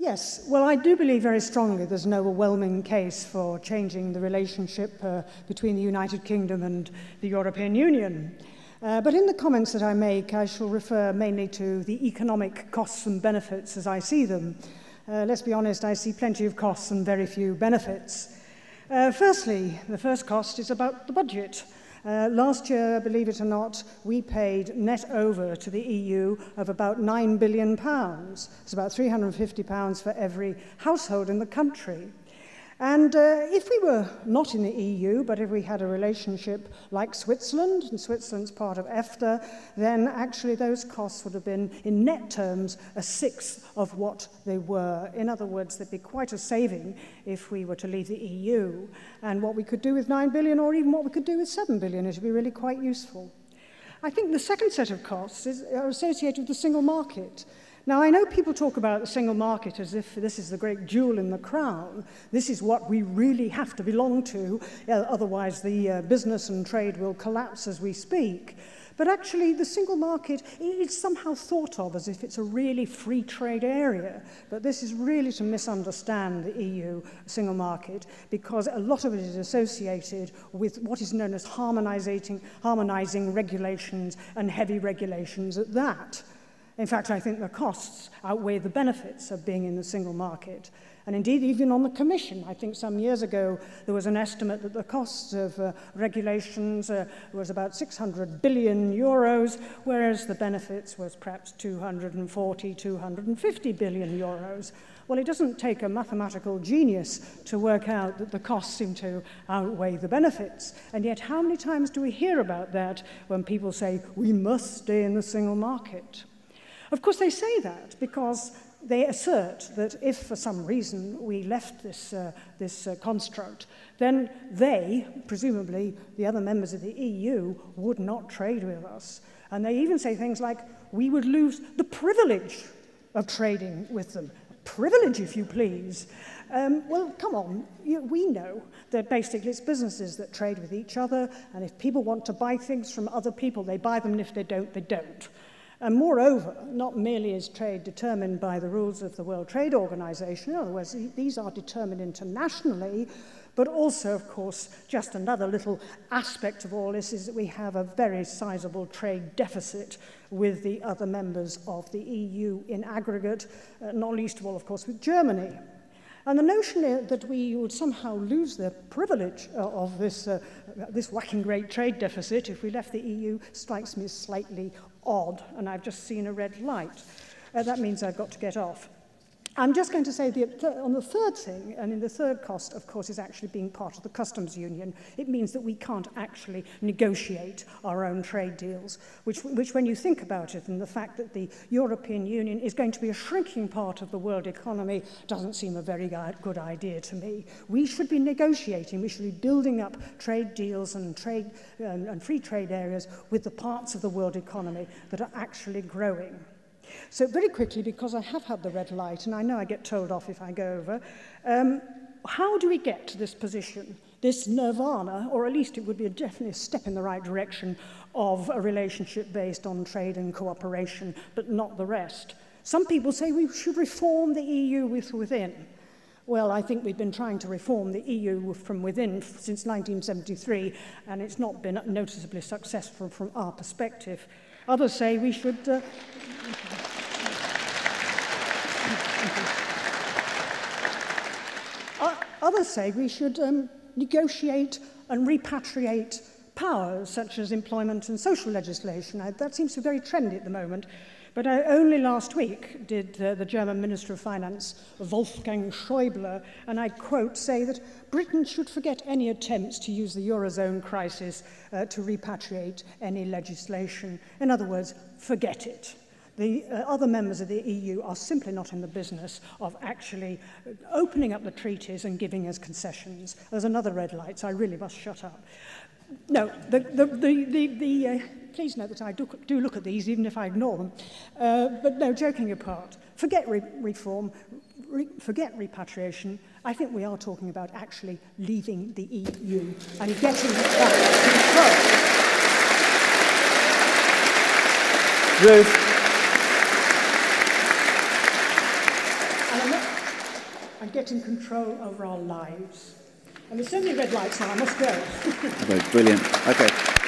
Yes, well, I do believe very strongly there's an overwhelming case for changing the relationship between the United Kingdom and the European Union. But in the comments that I make, I shall refer mainly to the economic costs and benefits as I see them. Let's be honest, I see plenty of costs and very few benefits. Firstly, the first cost is about the budget. Last year, believe it or not, we paid net over to the EU of about £9 billion. It's about £350 for every household in the country. And if we were not in the EU, but if we had a relationship like Switzerland, and Switzerland's part of EFTA, then actually those costs would have been, in net terms, a sixth of what they were. In other words, there'd be quite a saving if we were to leave the EU. And what we could do with 9 billion, or even what we could do with 7 billion, it would be really quite useful. I think the second set of costs are associated with the single market. Now, I know people talk about the single market as if this is the great jewel in the crown. This is what we really have to belong to, otherwise the business and trade will collapse as we speak. But actually, the single market is somehow thought of as if it's a really free trade area. But this is really to misunderstand the EU single market, because a lot of it is associated with what is known as harmonizing regulations, and heavy regulations at that. In fact, I think the costs outweigh the benefits of being in the single market. And indeed, even on the Commission, I think some years ago, there was an estimate that the costs of regulations was about 600 billion euros, whereas the benefits was perhaps 240, 250 billion euros. Well, it doesn't take a mathematical genius to work out that the costs seem to outweigh the benefits. And yet, how many times do we hear about that when people say, we must stay in the single market? Of course, they say that because they assert that if for some reason we left this construct, then they, presumably the other members of the EU, would not trade with us. And they even say things like, we would lose the privilege of trading with them. Privilege, if you please. Well, come on, we know that basically it's businesses that trade with each other, and if people want to buy things from other people, they buy them, and if they don't, they don't. And moreover, not merely is trade determined by the rules of the World Trade Organization, in other words, these are determined internationally, but also, of course, just another little aspect of all this is that we have a very sizable trade deficit with the other members of the EU in aggregate, not least of all, of course, with Germany. And the notion that we would somehow lose the privilege of this whacking great trade deficit if we left the EU strikes me as slightly odd, and I've just seen a red light. That means I've got to get off. I'm just going to say on the third thing, and in the third cost, of course, is actually being part of the customs union. It means that we can't actually negotiate our own trade deals, which when you think about it, and the fact that the European Union is going to be a shrinking part of the world economy doesn't seem a very good idea to me. We should be negotiating, we should be building up trade deals and free trade areas with the parts of the world economy that are actually growing. So very quickly, because I have had the red light, and I know I get told off if I go over, how do we get to this position, this nirvana, or at least it would be definitely a step in the right direction of a relationship based on trade and cooperation, but not the rest? Some people say we should reform the EU within. Well, I think we've been trying to reform the EU from within since 1973, and it's not been noticeably successful from our perspective. Others say we should... Others say we should negotiate and repatriate powers, such as employment and social legislation. That seems to be very trendy at the moment. But only last week did the German Minister of Finance, Wolfgang Schäuble, and I quote, say that Britain should forget any attempts to use the Eurozone crisis to repatriate any legislation. In other words, forget it. The other members of the EU are simply not in the business of actually opening up the treaties and giving us concessions. There's another red light, so I really must shut up. No, please note that I do look at these, even if I ignore them. But no, joking apart, forget reform, forget repatriation. I think we are talking about actually leaving the EU and getting back to control. Ruth. and getting control over our lives. And there's so many red lights now, I must go. Okay, brilliant. Okay.